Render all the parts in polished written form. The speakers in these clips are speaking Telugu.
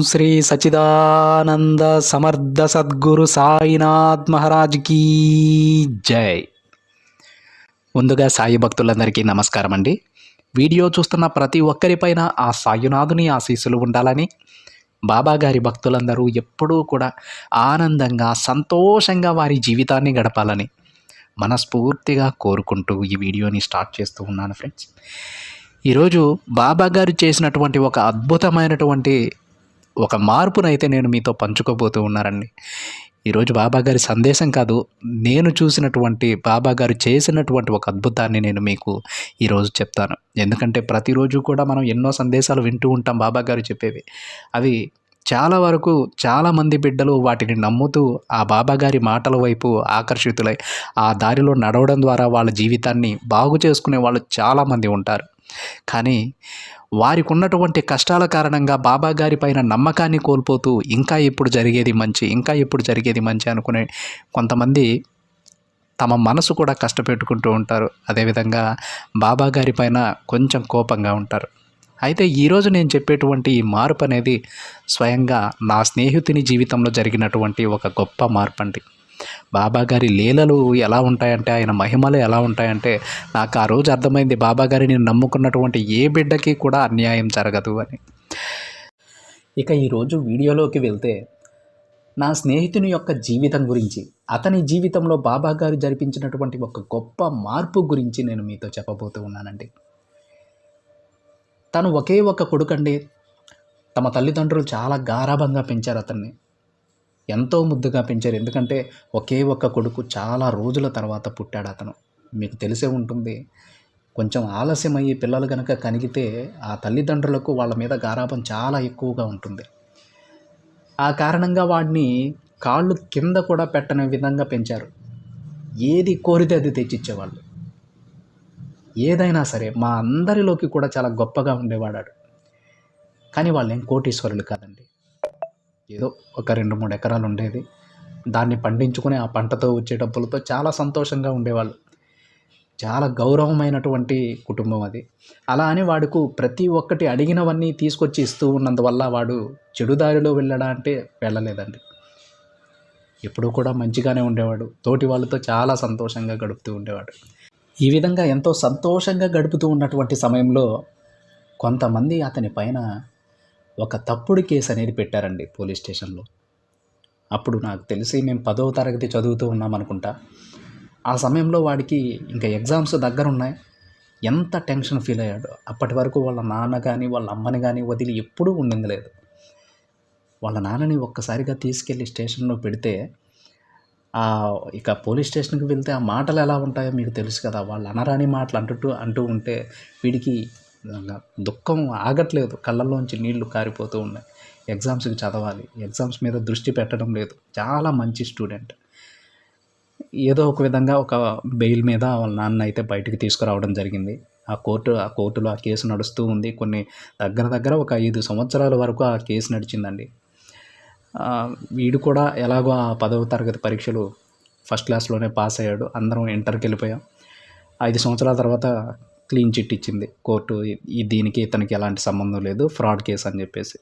శ్రీ సచిదానంద సమర్థ సద్గురు సాయినాథ్ మహారాజ్ కీ జై. ముందుగా సాయి భక్తులందరికీ నమస్కారం అండి. వీడియో చూస్తున్న ప్రతి ఒక్కరిపైన ఆ సాయినాథుని ఆశీస్సులు ఉండాలని, బాబా గారి భక్తులందరూ ఎప్పుడూ కూడా ఆనందంగా సంతోషంగా వారి జీవితాన్ని గడపాలని మనస్ఫూర్తిగా కోరుకుంటూ ఈ వీడియోని స్టార్ట్ చేస్తూ ఉన్నాను ఫ్రెండ్స్. ఈరోజు బాబా గారు చేసినటువంటి ఒక అద్భుతమైనటువంటి ఒక మార్పునైతే నేను మీతో పంచుకోబోతూ ఉన్నానండి. ఈరోజు బాబా గారి సందేశం కాదు, నేను చూసినటువంటి బాబా గారు చేసినటువంటి ఒక అద్భుతాన్ని నేను మీకు ఈరోజు చెప్తాను. ఎందుకంటే ప్రతిరోజు కూడా మనం ఎన్నో సందేశాలు వింటూ ఉంటాం బాబా గారు చెప్పేవి. అవి చాలా వరకు చాలామంది బిడ్డలు వాటిని నమ్ముతూ ఆ బాబా గారి మాటల వైపు ఆకర్షితులై ఆ దారిలో నడవడం ద్వారా వాళ్ళ జీవితాన్ని బాగు చేసుకునే వాళ్ళు చాలామంది ఉంటారు. కానీ వారికి ఉన్నటువంటి కష్టాల కారణంగా బాబా గారి పైన నమ్మకాన్ని కోల్పోతూ ఇంకా ఎప్పుడు జరిగేది మంచి అనుకునే కొంతమంది తమ మనసు కూడా కష్టపెట్టుకుంటూ ఉంటారు. అదేవిధంగా బాబా గారి పైన కొంచెం కోపంగా ఉంటారు. అయితే ఈరోజు నేను చెప్పేటువంటి ఈ మార్పు అనేది స్వయంగా నా స్నేహితుని జీవితంలో జరిగినటువంటి ఒక గొప్ప మార్పు అండి. బాబా గారి లీలలు ఎలా ఉంటాయంటే, ఆయన మహిమలు ఎలా ఉంటాయంటే, నాకు ఆ రోజు అర్థమైంది బాబా గారిని నమ్ముకున్నటువంటి ఏ బిడ్డకి కూడా అన్యాయం జరగదు అని. ఇక ఈరోజు వీడియోలోకి వెళ్తే, నా స్నేహితుని యొక్క జీవితం గురించి, అతని జీవితంలో బాబా గారు జరిపించినటువంటి ఒక గొప్ప మార్పు గురించి నేను మీతో చెప్పబోతూ ఉన్నానండి. తను ఒకే ఒక కొడుకండి. తమ తల్లిదండ్రులు చాలా గారాబంగా పెంచారు అతన్ని. ఎంతో ముద్దుగా పెంచారు. ఎందుకంటే ఒకే ఒక్క కొడుకు, చాలా రోజుల తర్వాత పుట్టాడు అతను. మీకు తెలిసే ఉంటుంది, కొంచెం ఆలస్యమయ్యి పిల్లలు కనుక కనిగితే ఆ తల్లిదండ్రులకు వాళ్ళ మీద గారాబం చాలా ఎక్కువగా ఉంటుంది. ఆ కారణంగా వాడిని కాళ్ళు కింద కూడా పెట్టని విధంగా పెంచారు. ఏది కోరితే అది తెచ్చిచ్చేవాళ్ళు. ఏదైనా సరే మా అందరిలోకి కూడా చాలా గొప్పగా ఉండేవాడాడు. కానీ వాళ్ళేం కోటీశ్వరులు కాదండి. ఏదో ఒక 2-3 ఎకరాలు ఉండేది. దాన్ని పండించుకుని ఆ పంటతో వచ్చే డబ్బులతో చాలా సంతోషంగా ఉండేవాళ్ళు. చాలా గౌరవమైనటువంటి కుటుంబం అది. అలా అని వాడుకు ప్రతి ఒక్కటి అడిగినవన్నీ తీసుకొచ్చి ఇస్తూ ఉన్నందువల్ల వాడు చెడు దారిలో వెళ్ళడా అంటే వెళ్ళలేదండి. ఎప్పుడూ కూడా మంచిగానే ఉండేవాడు. తోటి వాళ్ళతో చాలా సంతోషంగా గడుపుతూ ఉండేవాడు. ఈ విధంగా ఎంతో సంతోషంగా గడుపుతూ ఉన్నటువంటి సమయంలో కొంతమంది అతని పైన ఒక తప్పుడు కేసు అనేది పెట్టారండి పోలీస్ స్టేషన్లో. అప్పుడు నాకు తెలిసి మేము 10వ తరగతి చదువుతూ ఉన్నాం అనుకుంటా. ఆ సమయంలో వాడికి ఇంకా ఎగ్జామ్స్ దగ్గర ఉన్నాయి. ఎంత టెన్షన్ ఫీల్ అయ్యాడో. అప్పటి వరకు వాళ్ళ నాన్న కానీ వాళ్ళ అమ్మని కానీ వదిలి ఎప్పుడూ ఉండింది లేదు. వాళ్ళ నాన్నని ఒక్కసారిగా తీసుకెళ్ళి స్టేషన్లో పెడితే ఇక పోలీస్ స్టేషన్కి వెళ్తే ఆ మాటలు ఎలా ఉంటాయో మీకు తెలుసు కదా. వాళ్ళు అనరాని మాటలు అంటూ ఉంటే వీడికి దుఃఖం ఆగట్లేదు. కళ్ళల్లోంచి నీళ్లు కారిపోతూ ఉన్నాయి. ఎగ్జామ్స్కి చదవాలి, ఎగ్జామ్స్ మీద దృష్టి పెట్టడం లేదు. చాలా మంచి స్టూడెంట్. ఏదో ఒక విధంగా ఒక బెయిల్ మీద వాళ్ళ నాన్న అయితే బయటికి తీసుకురావడం జరిగింది. ఆ కోర్టులో ఆ కేసు నడుస్తూ ఉంది. కొన్ని దగ్గర ఒక 5 సంవత్సరాల వరకు ఆ కేసు నడిచిందండి. వీడు కూడా ఎలాగో ఆ 10వ తరగతి పరీక్షలు ఫస్ట్ క్లాస్లోనే పాస్ అయ్యాడు. అందరం ఇంటర్కి వెళ్ళిపోయాం. 5 సంవత్సరాల తర్వాత క్లీన్ చిట్ ఇచ్చింది కోర్టు. దీనికి ఇతనికి ఎలాంటి సంబంధం లేదు, ఫ్రాడ్ కేసు అని చెప్పేసి.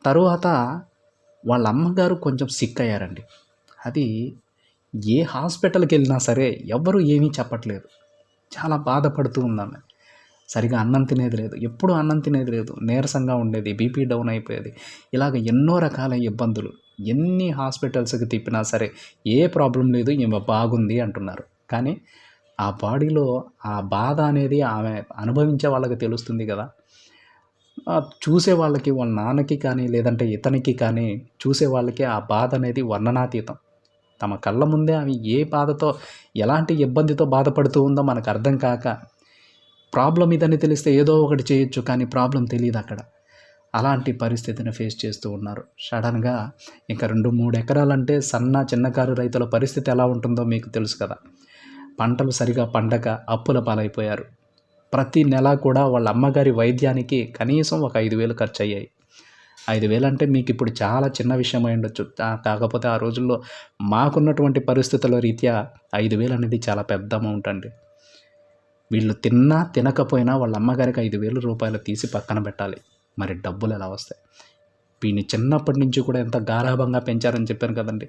తరువాత వాళ్ళ అమ్మగారు కొంచెం సిక్ అయ్యారండి. అది ఏ హాస్పిటల్కి వెళ్ళినా సరే ఎవ్వరూ ఏమీ చెప్పట్లేదు. చాలా బాధపడుతూ ఉందామె. సరిగా అన్నం తినేది లేదు, ఎప్పుడు అన్నం తినేది లేదు, నీరసంగా ఉండేది, బీపీ డౌన్ అయిపోయేది. ఇలాగ ఎన్నో రకాల ఇబ్బందులు. ఎన్ని హాస్పిటల్స్కి తిప్పినా సరే ఏ ప్రాబ్లం లేదు, ఈమె బాగుంది అంటున్నారు. కానీ ఆ బాడీలో ఆ బాధ అనేది ఆమె అనుభవించే వాళ్ళకి తెలుస్తుంది కదా. చూసే వాళ్ళకి, వాళ్ళ నాన్నకి కానీ లేదంటే ఇతనికి కానీ చూసే వాళ్ళకి ఆ బాధ అనేది వర్ణనాతీతం. తమ కళ్ళ ముందే ఆమె ఏ బాధతో, ఎలాంటి ఇబ్బందితో బాధపడుతూ ఉందో మనకు అర్థం కాక, ప్రాబ్లం ఇదని తెలిస్తే ఏదో ఒకటి చేయొచ్చు, కానీ ప్రాబ్లం తెలియదు అక్కడ. అలాంటి పరిస్థితిని ఫేస్ చేస్తూ ఉన్నారు. సడన్గా ఇంకా 2-3 ఎకరాలంటే చిన్నకారు రైతుల పరిస్థితి ఎలా ఉంటుందో మీకు తెలుసు కదా. పంటలు సరిగా పండక అప్పుల పాలైపోయారు. ప్రతి నెల కూడా వాళ్ళ అమ్మగారి వైద్యానికి కనీసం ఒక 5,000 ఖర్చు అయ్యాయి. 5,000 అంటే మీకు ఇప్పుడు చాలా చిన్న విషయం అయి ఉండొచ్చు. కాకపోతే ఆ రోజుల్లో మాకున్నటువంటి పరిస్థితుల రీత్యా 5,000 అనేది చాలా పెద్ద అమౌంట్ అండి. వీళ్ళు తిన్నా తినకపోయినా వాళ్ళ అమ్మగారికి 5,000 రూపాయలు తీసి పక్కన పెట్టాలి. మరి డబ్బులు ఎలా వస్తాయి? వీడిని చిన్నప్పటి నుంచి కూడా ఎంత గారాబంగా పెంచారని చెప్పాను కదండి.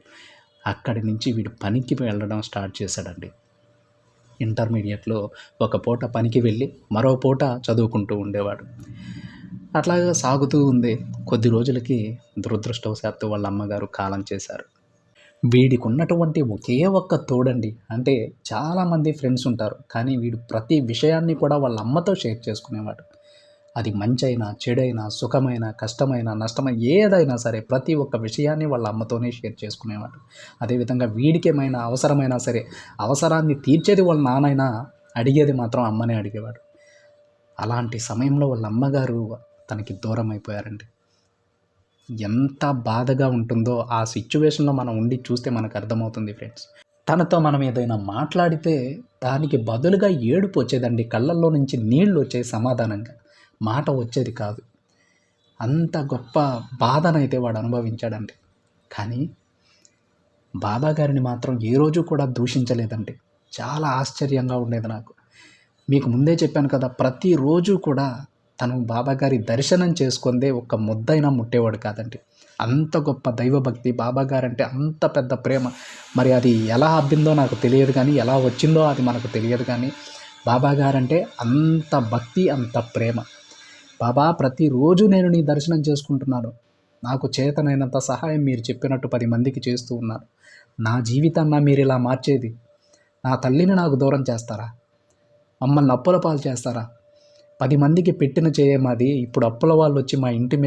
అక్కడి నుంచి వీడు పనికి వెళ్ళడం స్టార్ట్ చేశాడండి. ఇంటర్మీడియట్‌లో ఒక పూట పనికి వెళ్ళి మరో పూట చదువుకుంటూ ఉండేవాడు. అట్లాగా సాగుతూ ఉంది. కొద్ది రోజులకి దురదృష్టవశాత్తు వాళ్ళ అమ్మగారు కాలం చేశారు. వీడికున్నటువంటి ఒకే ఒక్క తోడండి. అంటే చాలామంది ఫ్రెండ్స్ ఉంటారు. కానీ వీడు ప్రతి విషయాన్ని కూడా వాళ్ళ అమ్మతో షేర్ చేసుకునేవాడు. అది మంచైనా, చెడైనా, సుఖమైనా, కష్టమైనా, నష్టమైనా ఏదైనా సరే ప్రతి ఒక్క విషయాన్ని వాళ్ళ అమ్మతోనే షేర్ చేసుకునేవాడు. అదేవిధంగా వీడికేమైనా అవసరమైనా సరే అవసరాన్ని తీర్చేది వాళ్ళ నాన్నైనా అడిగేది మాత్రం అమ్మనే అడిగేవాడు. అలాంటి సమయంలో వాళ్ళ అమ్మగారు తనకి దూరం అయిపోయారండి. ఎంత బాధగా ఉంటుందో ఆ సిచ్యువేషన్‌లో మనం ఉండి చూస్తే మనకు అర్థమవుతుంది ఫ్రెండ్స్. తనతో మనం ఏదైనా మాట్లాడితే దానికి బదులుగా ఏడుపు వచ్చేదండి. కళ్ళల్లో నుంచి నీళ్ళు వచ్చేవి సమాధానంగా. మాట వచ్చేది కాదు. అంత గొప్ప బాధనైతే వాడు అనుభవించాడండి. కానీ బాబాగారిని మాత్రం ఏ రోజు కూడా దూషించలేదండి. చాలా ఆశ్చర్యంగా ఉండేది నాకు. మీకు ముందే చెప్పాను కదా, ప్రతిరోజు కూడా తను బాబాగారి దర్శనం చేసుకుందే ఒక్క ముద్దైనా ముట్టేవాడు కాదండి. అంత గొప్ప దైవభక్తి, బాబాగారంటే అంత పెద్ద ప్రేమ. మరి అది ఎలా అబ్బిందో నాకు తెలియదు కానీ, ఎలా వచ్చిందో అది మనకు తెలియదు కానీ, బాబాగారంటే అంత భక్తి, అంత ప్రేమ. బాబా, ప్రతిరోజు నేను నీ దర్శనం చేసుకుంటున్నాను. నాకు చేతనైనంత సహాయం మీరు చెప్పినట్టు 10 మందికి చేస్తూ ఉన్నాను. నా జీవితాన్ని మీరు ఇలా మార్చేది. నా తల్లిని నాకు దూరం చేస్తారా? మమ్మల్ని అప్పుల పాలు చేస్తారా? 10 మందికి పెట్టిన చేయ మాది. ఇప్పుడు అప్పుల వాళ్ళు వచ్చి మా ఇంటి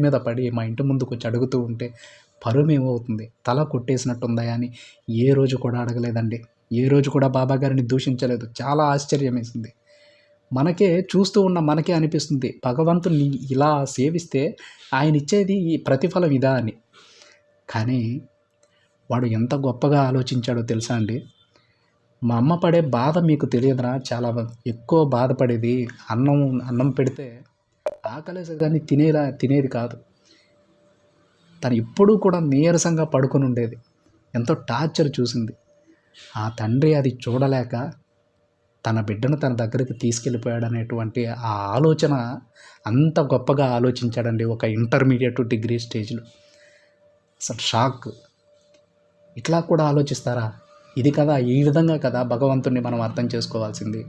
మీద పడి మా ఇంటి ముందుకు వచ్చి అడుగుతూ ఉంటే పరువేమవుతుంది? తల కొట్టేసినట్టుందా అని ఏ రోజు కూడా అడగలేదండి. ఏ రోజు కూడా బాబాగారిని దూషించలేదు. చాలా ఆశ్చర్యం వేసింది. చూస్తూ ఉన్న మనకే అనిపిస్తుంది, భగవంతుని ఇలా సేవిస్తే ఆయన ఇచ్చేది ఈ ప్రతిఫలం ఇదా అని. కానీ వాడు ఎంత గొప్పగా ఆలోచించాడో తెలుసా అండి. మా అమ్మ పడే బాధ మీకు తెలియదురా, చాలా ఎక్కువ బాధపడేది. అన్నం పెడితే ఆకలేసి కానీ తినేది కాదు. తను ఎప్పుడూ కూడా నీరసంగా పడుకొని ఉండేది. ఎంతో టార్చర్ చూసింది. ఆ తండ్రి అది చూడలేక తన బిడ్డను తన దగ్గరికి తీసుకెళ్ళిపోయాడనేటువంటి ఆ ఆలోచన అంత గొప్పగా ఆలోచించాడండి ఒక ఇంటర్మీడియట్ డిగ్రీ స్టేజ్లో. అసలు షాక్. ఇట్లా కూడా ఆలోచిస్తారా? ఇది కదా, ఈ విధంగా కదా భగవంతుణ్ణి మనం అర్థం చేసుకోవాల్సింది.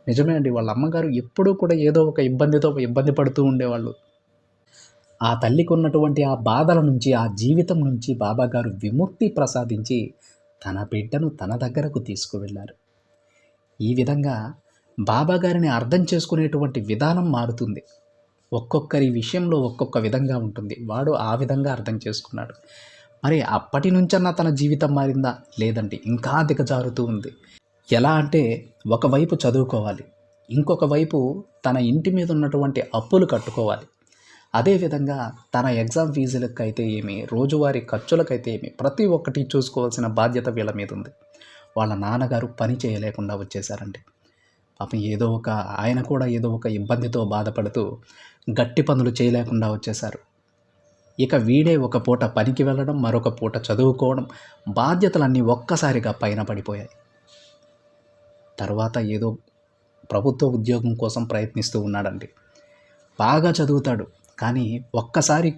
నిజమే అండి, వాళ్ళ అమ్మగారు ఎప్పుడూ కూడా ఏదో ఒక ఇబ్బంది పడుతూ ఉండేవాళ్ళు. ఆ తల్లికి ఉన్నటువంటి ఆ బాధల నుంచి, ఆ జీవితం నుంచి బాబాగారు విముక్తి ప్రసాదించి తన బిడ్డను తన దగ్గరకు తీసుకువెళ్ళారు. ఈ విధంగా బాబాగారిని అర్థం చేసుకునేటువంటి విధానం మారుతుంది. ఒక్కొక్కరి విషయంలో ఒక్కొక్క విధంగా ఉంటుంది. వాడు ఆ విధంగా అర్థం చేసుకున్నాడు. మరి అప్పటి నుంచన్నా తన జీవితం మారిందా? లేదండి, ఇంకా దిగజారుతూ ఉంది. ఎలా అంటే, ఒకవైపు చదువుకోవాలి, ఇంకొక వైపు తన ఇంటి మీద ఉన్నటువంటి అప్పులు కట్టుకోవాలి. అదేవిధంగా తన ఎగ్జామ్ ఫీజులకైతే ఏమి, రోజువారీ ఖర్చులకైతే ఏమి, ప్రతి ఒక్కటి చూసుకోవాల్సిన బాధ్యత వీళ్ళ మీద ఉంది. వాళ్ళ నాన్నగారు పని చేయలేకుండా వచ్చేసారండి. పాపం ఆయన కూడా ఏదో ఒక ఇబ్బందితో బాధపడుతూ గట్టి పనులు చేయలేకుండా వచ్చేశారు. ఇక వీడే ఒక పూట పనికి వెళ్ళడం, మరొక పూట చదువుకోవడం, బాధ్యతలన్నీ ఒక్కసారిగా పైన పడిపోయాయి. తర్వాత ఏదో ప్రభుత్వ ఉద్యోగం కోసం ప్రయత్నిస్తూ ఉన్నాడండి. బాగా చదువుతాడు, కానీ ఒక్కసారి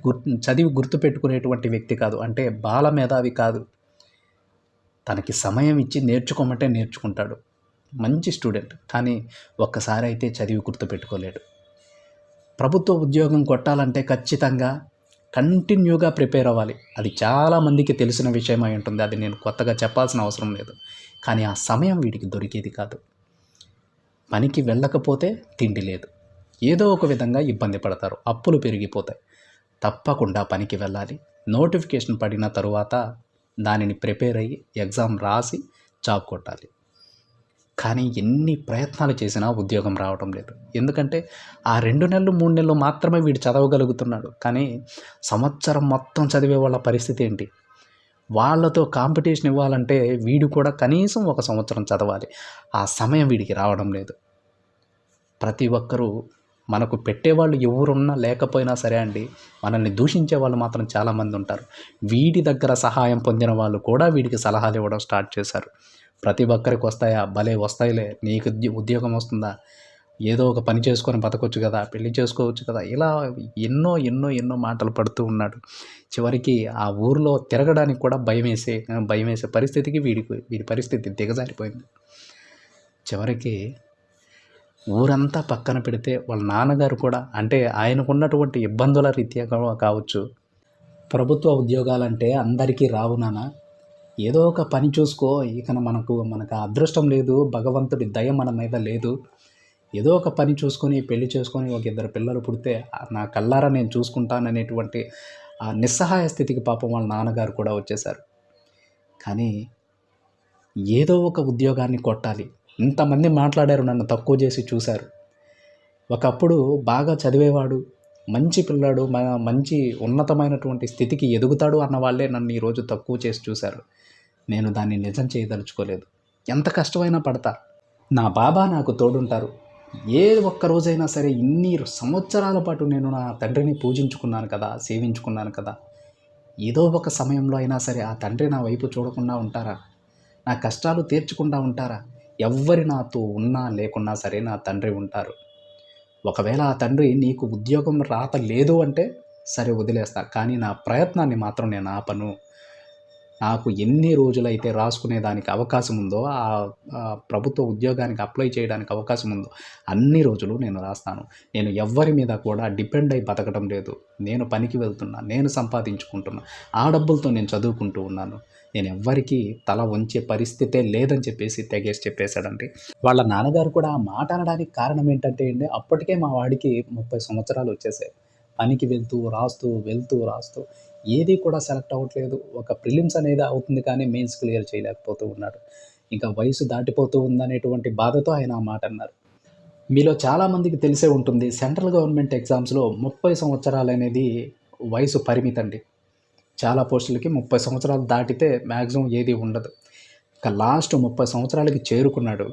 చదివి గుర్తుపెట్టుకునేటువంటి వ్యక్తి కాదు. అంటే బాల మేధావి కాదు. తనకి సమయం ఇచ్చి నేర్చుకోమంటే నేర్చుకుంటాడు. మంచి స్టూడెంట్, కానీ ఒక్కసారి అయితే చదివి గుర్తుపెట్టుకోలేడు. ప్రభుత్వ ఉద్యోగం కొట్టాలంటే ఖచ్చితంగా కంటిన్యూగా ప్రిపేర్ అవ్వాలి. అది చాలామందికి తెలిసిన విషయమై ఉంటుంది. అది నేను కొత్తగా చెప్పాల్సిన అవసరం లేదు. కానీ ఆ సమయం వీడికి దొరికేది కాదు. పనికి వెళ్ళకపోతే తిండి లేదు. ఏదో ఒక విధంగా ఇబ్బంది పడతారు, అప్పులు పెరిగిపోతాయి. తప్పకుండా పనికి వెళ్ళాలి. నోటిఫికేషన్ పడిన తరువాత దానిని ప్రిపేర్ అయ్యి ఎగ్జామ్ రాసి జాబ్ కొట్టాలి. కానీ ఎన్ని ప్రయత్నాలు చేసినా ఉద్యోగం రావడం లేదు. ఎందుకంటే ఆ 2 నెలలు 3 నెలలు మాత్రమే వీడు చదవగలుగుతున్నాడు. కానీ సంవత్సరం మొత్తం చదివే వాళ్ళ పరిస్థితి ఏంటి? వాళ్ళతో కాంపిటీషన్ ఇవ్వాలంటే వీడు కూడా కనీసం 1 సంవత్సరం చదవాలి. ఆ సమయం వీడికి రావడం లేదు. ప్రతి ఒక్కరూ మనకు పెట్టేవాళ్ళు ఎవరున్నా లేకపోయినా సరే అండి, మనల్ని దూషించే వాళ్ళు మాత్రం చాలామంది ఉంటారు. వీడి దగ్గర సహాయం పొందిన వాళ్ళు కూడా వీడికి సలహాలు ఇవ్వడం స్టార్ట్ చేశారు. ప్రతి ఒక్కరికి వస్తాయా? భలే వస్తాయిలే, నీకు ఉద్యోగం వస్తుందా? ఏదో ఒక పని చేసుకొని బతకొచ్చు కదా, పెళ్లి చేసుకోవచ్చు కదా, ఇలా ఎన్నో ఎన్నో ఎన్నో మాటలు పడుతూ ఉన్నాడు. చివరికి ఆ ఊరిలో తిరగడానికి కూడా భయమేసే పరిస్థితికి వీడి పరిస్థితి దిగజారిపోయింది. చివరికి ఊరంతా పక్కన పెడితే వాళ్ళ నాన్నగారు కూడా, అంటే ఆయనకున్నటువంటి ఇబ్బందుల రీత్యా కావచ్చు, ప్రభుత్వ ఉద్యోగాలంటే అందరికీ రావు నాన్న, ఏదో ఒక పని చూసుకో, ఇక మనకు ఆ అదృష్టం లేదు, భగవంతుడి దయ మన మీద లేదు, ఏదో ఒక పని చూసుకొని పెళ్లి చేసుకొని ఒక 2 పిల్లలు పుడితే నా కళ్ళారా నేను చూసుకుంటాననేటువంటి ఆ నిస్సహాయ స్థితికి పాపం వాళ్ళ నాన్నగారు కూడా వచ్చేశారు. కానీ ఏదో ఒక ఉద్యోగాన్ని కొట్టాలి, ఇంతమంది మాట్లాడారు, నన్ను తక్కువ చేసి చూశారు, ఒకప్పుడు బాగా చదివేవాడు, మంచి పిల్లాడు, మంచి ఉన్నతమైనటువంటి స్థితికి ఎదుగుతాడు అన్న వాళ్ళే నన్ను ఈరోజు తక్కువ చేసి చూశారు. నేను దాన్ని నిజం చేయదలుచుకోలేదు. ఎంత కష్టమైనా పడతా, నా బాబా నాకు తోడుంటారు. ఏ ఒక్క రోజైనా సరే, ఇన్ని సంవత్సరాల పాటు నేను నా తండ్రిని పూజించుకున్నాను కదా, సేవించుకున్నాను కదా, ఏదో ఒక సమయంలో అయినా సరే ఆ తండ్రి నా వైపు చూడకుండా ఉంటారా, నా కష్టాలు తీర్చకుండా ఉంటారా? ఎవ్వరి నాతో ఉన్నా లేకున్నా సరే నా తండ్రి ఉంటారు. ఒకవేళ ఆ తండ్రి నీకు ఉద్యోగం రాత లేదు అంటే సరే వదిలేస్తా, కానీ నా ప్రయత్నాన్ని మాత్రం నేను ఆపను. నాకు ఎన్ని రోజులైతే రాసుకునేదానికి అవకాశం ఉందో, ఆ ప్రభుత్వ ఉద్యోగానికి అప్లై చేయడానికి అవకాశం ఉందో అన్ని రోజులు నేను రాస్తాను. నేను ఎవ్వరి మీద కూడా డిపెండ్ అయి బతకడం లేదు. నేను పనికి వెళ్తున్నా, నేను సంపాదించుకుంటున్నా, ఆ డబ్బులతో నేను చదువుకుంటూ ఉన్నాను. నేను ఎవ్వరికీ తల వంచే పరిస్థితే లేదని తెగేసి చెప్పేశాడండి. వాళ్ళ నాన్నగారు కూడా ఆ మాట అనడానికి కారణం ఏంటంటే అండి, అప్పటికే మా వాడికి 30 సంవత్సరాలు వచ్చేసాయి. పనికి వెళ్తూ రాస్తూ ఏది కూడా సెలెక్ట్ అవ్వట్లేదు. ఒక ప్రిలిమ్స్ అనేది అవుతుంది కానీ మెయిన్స్ క్లియర్ చేయలేకపోతూ ఉన్నాడు. ఇంకా వయసు దాటిపోతూ ఉందనేటువంటి బాధతో ఆయన ఆ మాట అన్నారు. మీలో చాలామందికి తెలిసే ఉంటుంది, సెంట్రల్ గవర్నమెంట్ ఎగ్జామ్స్లో 30 సంవత్సరాలు అనేది వయసు పరిమితి అండి. చాలా పోస్టులకి 30 సంవత్సరాలు దాటితే మ్యాక్సిమం ఏది ఉండదు. ఇక లాస్ట్ 30 సంవత్సరాలకి చేరుకున్నాడు.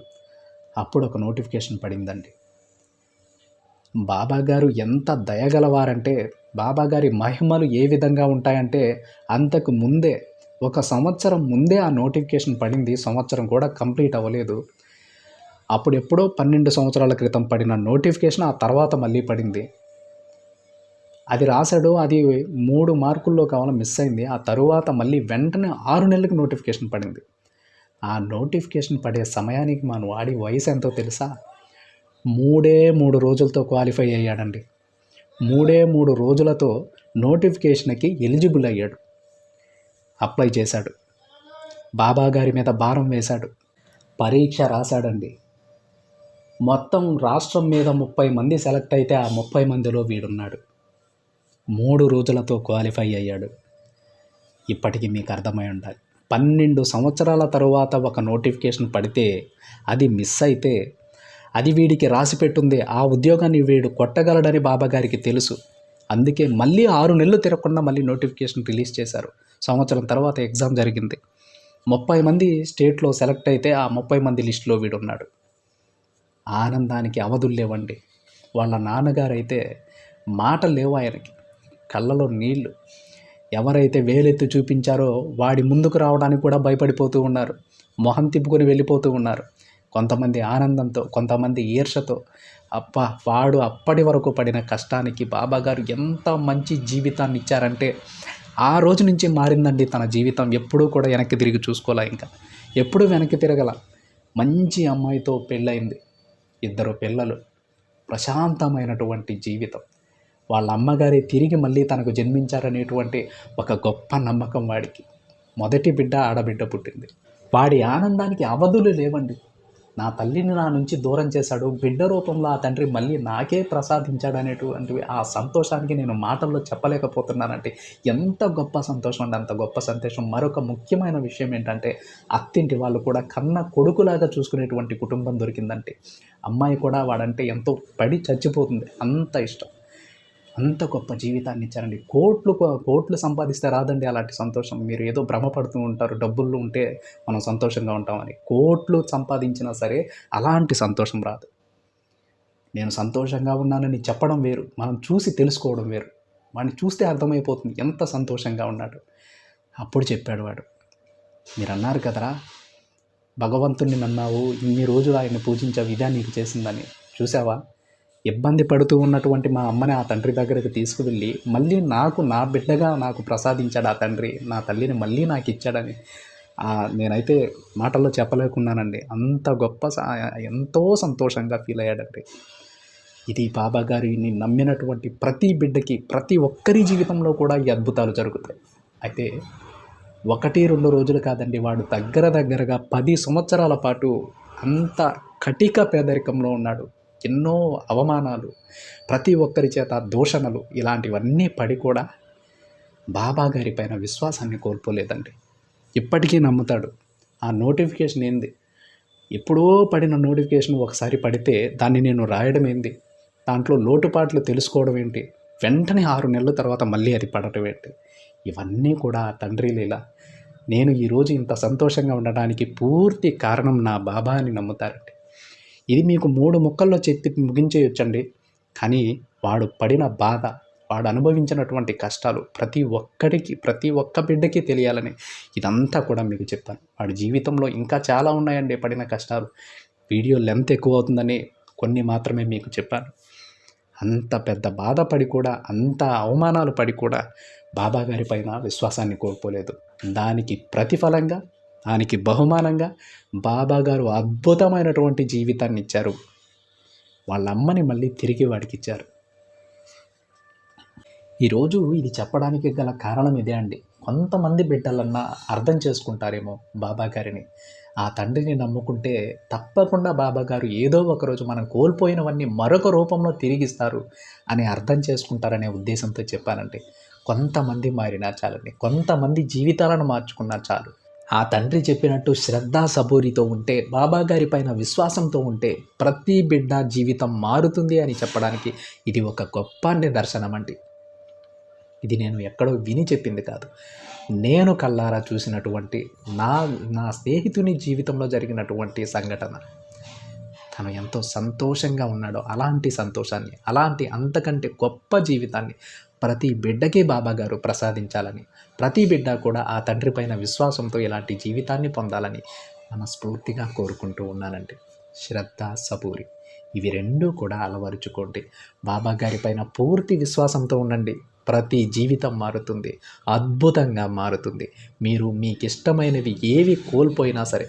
అప్పుడు ఒక నోటిఫికేషన్ పడిందండి. బాబాగారు ఎంత దయగలవారంటే, బాబాగారి మహిమలు ఏ విధంగా ఉంటాయంటే, అంతకు ముందే 1 సంవత్సరం ముందే ఆ నోటిఫికేషన్ పడింది. సంవత్సరం కూడా కంప్లీట్ అవ్వలేదు. అప్పుడెప్పుడో 12 సంవత్సరాల క్రితం పడిన నోటిఫికేషన్ ఆ తర్వాత మళ్ళీ పడింది. అది రాశాడు, అది 3 మార్కుల్లో కావాలో మిస్ అయింది. ఆ తరువాత మళ్ళీ వెంటనే 6 నెలలకు నోటిఫికేషన్ పడింది. ఆ నోటిఫికేషన్ పడే సమయానికి మన వాడి వయసు ఎంతో తెలుసా? 3 రోజులతో క్వాలిఫై అయ్యాడండి. 3 రోజులతో నోటిఫికేషన్కి ఎలిజిబుల్ అయ్యాడు. అప్లై చేశాడు. బాబాగారి మీద భారం వేశాడు. పరీక్ష రాశాడండి. మొత్తం రాష్ట్రం మీద 30 మంది సెలెక్ట్ అయితే ఆ 30 మందిలో వీడున్నాడు. 3 రోజులతో క్వాలిఫై అయ్యాడు. ఇప్పటికీ మీకు అర్థమై ఉండాలి, 12 సంవత్సరాల తరువాత ఒక నోటిఫికేషన్ పడితే, అది మిస్ అయితే, అది వీడికి రాసిపెట్టుంది, ఆ ఉద్యోగాన్ని వీడు కొట్టగలడని బాబాగారికి తెలుసు. అందుకే మళ్ళీ 6 నెలలు తిరగకుండా మళ్ళీ నోటిఫికేషన్ రిలీజ్ చేశారు. సంవత్సరం తర్వాత ఎగ్జామ్ జరిగింది. 30 మంది స్టేట్లో సెలెక్ట్ అయితే ఆ 30 మంది లిస్టులో వీడున్నాడు. ఆనందానికి అవధులు లేవండి. వాళ్ళ నాన్నగారైతే మాటలు లేవు ఆయనకి, కళ్ళలో నీళ్లు. ఎవరైతే వేలెత్తి చూపించారో వాడి ముందుకు రావడానికి కూడా భయపడిపోతూ ఉన్నారు. మొహం తిప్పుకొని వెళ్ళిపోతూ ఉన్నారు. కొంతమంది ఆనందంతో, కొంతమంది ఈర్షతో. వాడు అప్పటి వరకు పడిన కష్టానికి బాబాగారు ఎంత మంచి జీవితాన్ని ఇచ్చారంటే, ఆ రోజు నుంచి మారిందండి తన జీవితం. ఎప్పుడూ కూడా వెనక్కి తిరిగి చూసుకోలే, ఇంకా ఎప్పుడూ వెనక్కి తిరగల. మంచి అమ్మాయితో పెళ్ళయింది, 2 పిల్లలు, ప్రశాంతమైనటువంటి జీవితం. వాళ్ళ అమ్మగారే తిరిగి మళ్ళీ తనకు జన్మించారనేటువంటి ఒక గొప్ప నమ్మకం వాడికి. మొదటి బిడ్డ ఆడబిడ్డ పుట్టింది. వాడి ఆనందానికి అవధులు లేవండి. నా తల్లిని నా నుంచి దూరం చేశాడు, బిడ్డ రూపంలో ఆ తండ్రి మళ్ళీ నాకే ప్రసాదించాడు అనేటువంటివి ఆ సంతోషానికి నేను మాటల్లో చెప్పలేకపోతున్నానంటే ఎంత గొప్ప సంతోషం అండి, అంత గొప్ప సంతోషం. మరొక ముఖ్యమైన విషయం ఏంటంటే, అత్తింటి వాళ్ళు కూడా కన్న కొడుకులాగా చూసుకునేటువంటి కుటుంబం దొరికిందంటే, అమ్మాయి కూడా వాడంటే ఎంతో పడి చచ్చిపోతుంది, అంత ఇష్టం. అంత గొప్ప జీవితాన్ని ఇచ్చారండి. కోట్లు సంపాదిస్తే రాదండి అలాంటి సంతోషం. మీరు ఏదో భ్రమపడుతూ ఉంటారు, డబ్బులు ఉంటే మనం సంతోషంగా ఉంటామని. కోట్లు సంపాదించినా సరే అలాంటి సంతోషం రాదు. నేను సంతోషంగా ఉన్నానని చెప్పడం వేరు, మనం చూసి తెలుసుకోవడం వేరు. వాడిని చూస్తే అర్థమైపోతుంది ఎంత సంతోషంగా ఉన్నాడు. అప్పుడు చెప్పాడు వాడు, మీరు అన్నారు కదరా, భగవంతుణ్ణి నమ్మావు, ఇన్ని రోజులు ఆయన్ని పూజించావు, ఇదే నీకు చేసిందని. చూసావా, ఇబ్బంది పడుతూ ఉన్నటువంటి మా అమ్మని ఆ తండ్రి దగ్గరికి తీసుకువెళ్ళి మళ్ళీ నాకు నా బిడ్డగా నాకు ప్రసాదించాడు ఆ తండ్రి, నా తల్లిని మళ్ళీ నాకు ఇచ్చాడని నేనైతే మాటల్లో చెప్పలేకున్నానండి. అంత గొప్ప ఎంతో సంతోషంగా ఫీల్ అయ్యాడండి. ఇది బాబా గారిని నమ్మినటువంటి ప్రతి బిడ్డకి, ప్రతి ఒక్కరి జీవితంలో కూడా ఈ అద్భుతాలు జరుగుతాయి. అయితే 1-2 రోజులు కాదండి, వాడు దగ్గరగా 10 సంవత్సరాల పాటు అంత కటిక పేదరికంలో ఉన్నాడు. ఎన్నో అవమానాలు, ప్రతి ఒక్కరి చేత దూషణలు, ఇలాంటివన్నీ పడి కూడా బాబా గారి పైన విశ్వాసాన్ని కోల్పోలేదండి. ఇప్పటికీ నమ్ముతాడు. ఆ నోటిఫికేషన్ ఏంది, ఎప్పుడో పడిన నోటిఫికేషన్ ఒకసారి పడితే దాన్ని నేను రాయడం ఏంది, దాంట్లో లోటుపాట్లు తెలుసుకోవడం ఏంటి, వెంటనే 6 నెలల తర్వాత మళ్ళీ అది పడటం ఏంటి, ఇవన్నీ కూడా తండ్రి లీల. నేను ఈరోజు ఇంత సంతోషంగా ఉండడానికి పూర్తి కారణం నా బాబా అని నమ్ముతారండి. ఇది మీకు 3 ముక్కల్లో చెప్పి ముగించేయొచ్చండి. కానీ వాడు పడిన బాధ, వాడు అనుభవించినటువంటి కష్టాలు ప్రతి ఒక్కడికి, ప్రతి ఒక్క బిడ్డకి తెలియాలని ఇదంతా కూడా మీకు చెప్పాను. వాడి జీవితంలో ఇంకా చాలా ఉన్నాయండి పడిన కష్టాలు. వీడియో లెంత్ ఎక్కువ అవుతుందని కొన్ని మాత్రమే మీకు చెప్పాను. అంత పెద్ద బాధపడి కూడా, అంత అవమానాలు పడి కూడా బాబా గారి పైన విశ్వాసాన్ని కోల్పోలేదు. దానికి ప్రతిఫలంగా, దానికి బహుమానంగా బాబా గారు అద్భుతమైనటువంటి జీవితాన్ని ఇచ్చారు. వాళ్ళ అమ్మని మళ్ళీ తిరిగి వాడికి ఇచ్చారు. ఈరోజు ఇది చెప్పడానికి గల కారణం ఇదే అండి. కొంతమంది బిడ్డలన్నా అర్థం చేసుకుంటారేమో బాబా గారిని. ఆ తండ్రిని నమ్ముకుంటే తప్పకుండా బాబా గారు ఏదో ఒకరోజు మనం కోల్పోయినవన్నీ మరొక రూపంలో తిరిగిస్తారు అని అర్థం చేసుకుంటారనే ఉద్దేశంతో చెప్పానండి. కొంతమంది మారినా చాలండి, కొంతమంది జీవితాలను మార్చుకున్నా చాలు. ఆ తండ్రి చెప్పినట్టు శ్రద్ధ సబూరితో ఉంటే, బాబా గారి పైన విశ్వాసంతో ఉంటే ప్రతి బిడ్డ జీవితం మారుతుంది అని చెప్పడానికి ఇది ఒక గొప్ప నిదర్శనం అండి. ఇది నేను ఎక్కడో విని చెప్పింది కాదు, నేను కళ్ళారా చూసినటువంటి నా స్నేహితుని జీవితంలో జరిగినటువంటి సంఘటన. తను ఎంతో సంతోషంగా ఉన్నాడో అలాంటి సంతోషాన్ని, అలాంటి అంతకంటే గొప్ప జీవితాన్ని ప్రతి బిడ్డకి బాబా గారు ప్రసాదించాలని, ప్రతి బిడ్డ కూడా ఆ తండ్రి పైన విశ్వాసంతో ఇలాంటి జీవితాన్ని పొందాలని మనస్ఫూర్తిగా కోరుకుంటూ ఉన్నానండి. శ్రద్ధ సబూరి ఇవి 2 కూడా అలవరుచుకోండి. బాబా గారి పైన పూర్తి విశ్వాసంతో ఉండండి. ప్రతి జీవితం మారుతుంది, అద్భుతంగా మారుతుంది. మీరు మీకు ఇష్టమైనవి ఏవి కోల్పోయినా సరే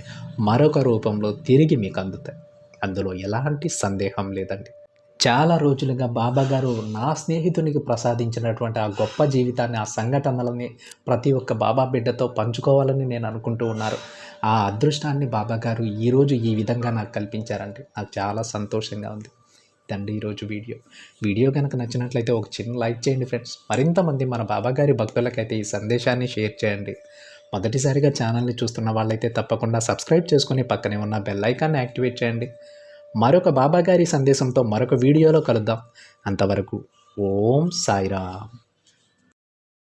మరొక రూపంలో తిరిగి మీకు అందుతాయి. అందులో ఎలాంటి సందేహం లేదండి. చాలా రోజులుగా బాబా గారు నా స్నేహితునికి ప్రసాదించినటువంటి ఆ గొప్ప జీవితాన్ని, ఆ సంఘటనలని ప్రతి ఒక్క బాబా బిడ్డతో పంచుకోవాలని నేను అనుకుంటూ ఉన్నారు. ఆ అదృష్టాన్ని బాబా గారు ఈరోజు ఈ విధంగా నాకు కల్పించారండి. నాకు చాలా సంతోషంగా ఉంది. ఇదండి ఈరోజు వీడియో కనుక నచ్చినట్లయితే ఒక చిన్న లైక్ చేయండి ఫ్రెండ్స్. మరింతమంది మన బాబా గారి భక్తులకైతే ఈ సందేశాన్ని షేర్ చేయండి. మొదటిసారిగా ఛానల్ని చూస్తున్న వాళ్ళైతే తప్పకుండా సబ్స్క్రైబ్ చేసుకొని పక్కనే ఉన్న బెల్ ఐకాన్ని యాక్టివేట్ చేయండి. మరొక బాబా గారి సందేశంతో మరొక వీడియోలో కలుద్దాం. అంతవరకు ఓం సాయిరామ్.